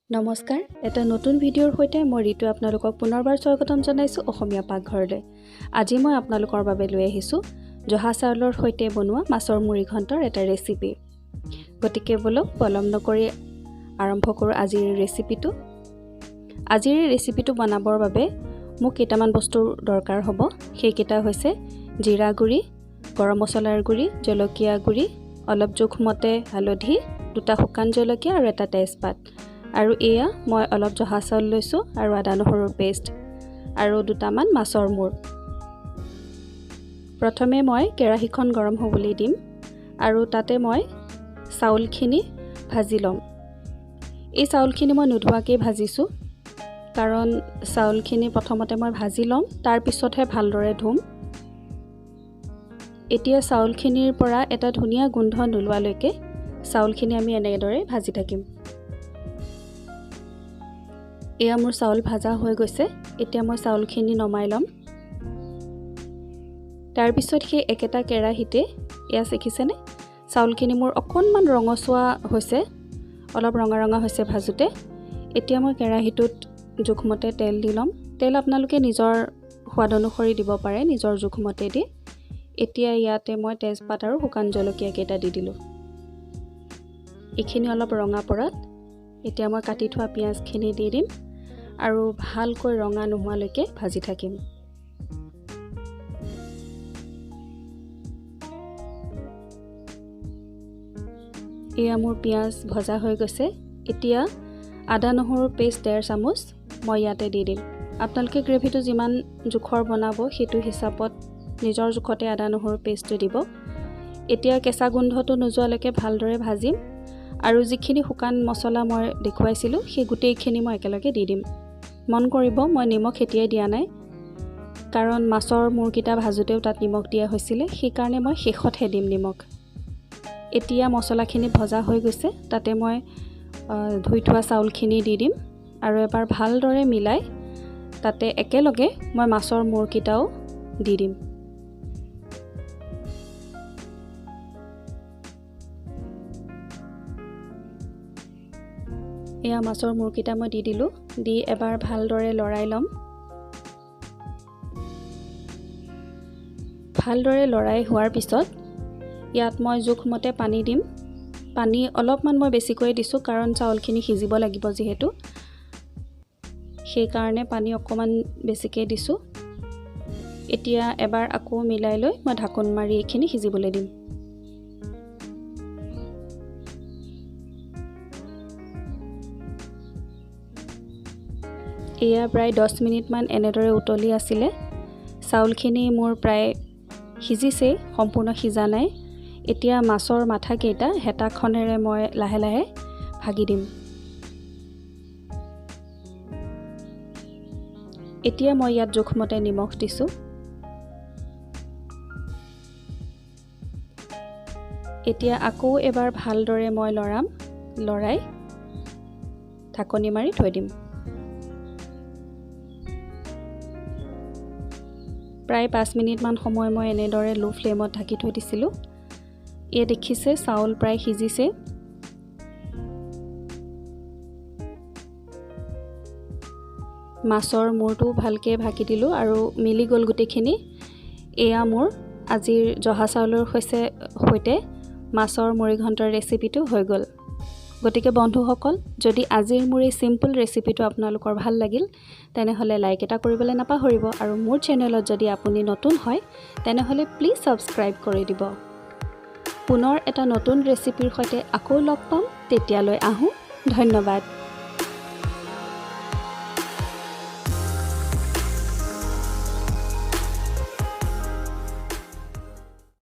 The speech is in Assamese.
নমস্কাৰ, এটা নতুন ভিডিঅ'ৰ সৈতে মই ঋতু আপোনালোকক পুনৰবাৰ স্বাগতম জনাইছোঁ অসমীয়া পাকঘৰলৈ। আজি মই আপোনালোকৰ বাবে লৈ আহিছোঁ জহা চাউলৰ সৈতে বনোৱা মাছৰ মুড়ি ঘণ্টৰ এটা ৰেচিপি। গতিকে বলক পলম নকৰি আৰম্ভ কৰোঁ আজিৰ ৰেচিপিটো। আজিৰ ৰেচিপিটো বনাবৰ বাবে মোক কেইটামান বস্তুৰ দৰকাৰ হ'ব। সেইকেইটা হৈছে জিৰা গুড়ি, গৰম মছলাৰ গুড়ি, জলকীয়া গুড়ি, অলপ জোখমতে হালধি, দুটা শুকান জলকীয়া আৰু এটা তেজপাত। আৰু এয়া মই অলপ জহা চাউল লৈছোঁ আৰু আদা নহৰুৰ পেষ্ট আৰু দুটামান মাছৰ মূৰ। প্ৰথমে মই কেৰাহীখন গৰম হ'বলৈ দিম আৰু তাতে মই চাউলখিনি ভাজি ল'ম। এই চাউলখিনি মই নোধোৱাকৈ ভাজিছোঁ, কাৰণ চাউলখিনি প্ৰথমতে মই ভাজি ল'ম, তাৰপিছতহে ভালদৰে ধুম। এতিয়া চাউলখিনিৰ পৰা এটা ধুনীয়া গোন্ধ নোলোৱালৈকে চাউলখিনি আমি এনেদৰে ভাজি থাকিম। এয়া মোৰ চাউল ভাজা হৈ গৈছে। এতিয়া মই চাউলখিনি নমাই ল'ম। তাৰপিছত সেই একেটা কেৰাহীতে এয়া দেখিছেনে, চাউলখিনি মোৰ অকণমান ৰঙচুৱা হৈছে, অলপ ৰঙা ৰঙা হৈছে ভাজোঁতে। এতিয়া মই কেৰাহীটোত জোখমতে তেল দি ল'ম। তেল আপোনালোকে নিজৰ সোৱাদ অনুসৰি দিব পাৰে, নিজৰ জোখমতে দি। এতিয়া ইয়াতে মই তেজপাত আৰু শুকান জলকীয়া কেইটা দি দিলোঁ। এইখিনি অলপ ৰঙা পৰাত এতিয়া মই কাটি থোৱা পিঁয়াজখিনি দি দিম আৰু ভালকৈ ৰঙা নোহোৱালৈকে ভাজি থাকিম। এয়া মোৰ পিঁয়াজ ভজা হৈ গৈছে। এতিয়া আদা নহৰুৰ পেষ্ট 1.5 চামুচ মই ইয়াতে দি দিম। আপোনালোকে গ্ৰেভিটো যিমান জোখৰ বনাব সেইটো হিচাপত নিজৰ জোখতে আদা নহৰুৰ পেষ্টটো দিব। এতিয়া কেঁচা গোন্ধটো নোযোৱালৈকে ভালদৰে ভাজিম আৰু যিখিনি শুকান মছলা মই দেখুৱাইছিলোঁ সেই গোটেইখিনি মই একেলগে দি দিম। মন কৰিব, মই নিমখ এতিয়াই দিয়া নাই, কাৰণ মাছৰ মূৰকেইটা ভাজোঁতেও তাত নিমখ দিয়া হৈছিলে, সেইকাৰণে মই শেষতহে দিম নিমখ। এতিয়া মছলাখিনি ভজা হৈ গৈছে, তাতে মই ধুই থোৱা চাউলখিনি দি দিম আৰু এবাৰ ভালদৰে মিলাই তাতে একেলগে মই মাছৰ মূৰকেইটাও দি দিম। এয়া মাছৰ মূৰকেইটা মই দি দিলোঁ। দি এবাৰ ভালদৰে লৰাই ল'ম। ভালদৰে লৰাই হোৱাৰ পিছত ইয়াত মই জোখমতে পানী দিম। পানী অলপমান মই বেছিকৈ দিছোঁ, কাৰণ চাউলখিনি সিজিব লাগিব যিহেতু, সেইকাৰণে পানী অকণমান বেছিকৈ দিছোঁ। এতিয়া এবাৰ আকৌ মিলাই লৈ মই ঢাকোন মাৰি এইখিনি সিজিবলৈ দিম। এয়া প্ৰায় 10 মিনিটমান এনেদৰে উতলি আছিলে। চাউলখিনি মোৰ প্ৰায় সিজিছেই, সম্পূৰ্ণ সিজা নাই। এতিয়া মাছৰ মাথাকেইটা হেতাখনেৰে মই লাহে লাহে ভাগি দিম। এতিয়া মই ইয়াত জোখমতে নিমখ দিছোঁ। এতিয়া আকৌ এবাৰ ভালদৰে মই লৰাই ঢাকনি মাৰি থৈ দিম। প্ৰায় 5 মিনিটমান সময় মই এনেদৰে ল' ফ্লেমত ঢাকি থৈ দিছিলোঁ। এয়া দেখিছে চাউল প্ৰায় সিজিছে। মাছৰ মূৰটো ভালকৈ ভাগি দিলোঁ আৰু মিলি গ'ল গোটেইখিনি। এয়া মোৰ আজিৰ জহা চাউলৰ সৈতে মাছৰ মুড়ি ঘণ্টৰ ৰেচিপিটো হৈ গ'ল। গতিকে বন্ধুসকল, যদি আজিৰ মোৰ এই চিম্পল ৰেচিপিটো আপোনালোকৰ ভাল লাগিল, তেনেহ'লে লাইক এটা কৰিবলৈ নাপাহৰিব আৰু মোৰ চেনেলত যদি আপুনি নতুন হয় তেনেহ'লে প্লিজ ছাবস্ক্ৰাইব কৰি দিব। পুনৰ এটা নতুন ৰেচিপিৰ সৈতে আকৌ লগ পাম, তেতিয়ালৈ আহোঁ। ধন্যবাদ।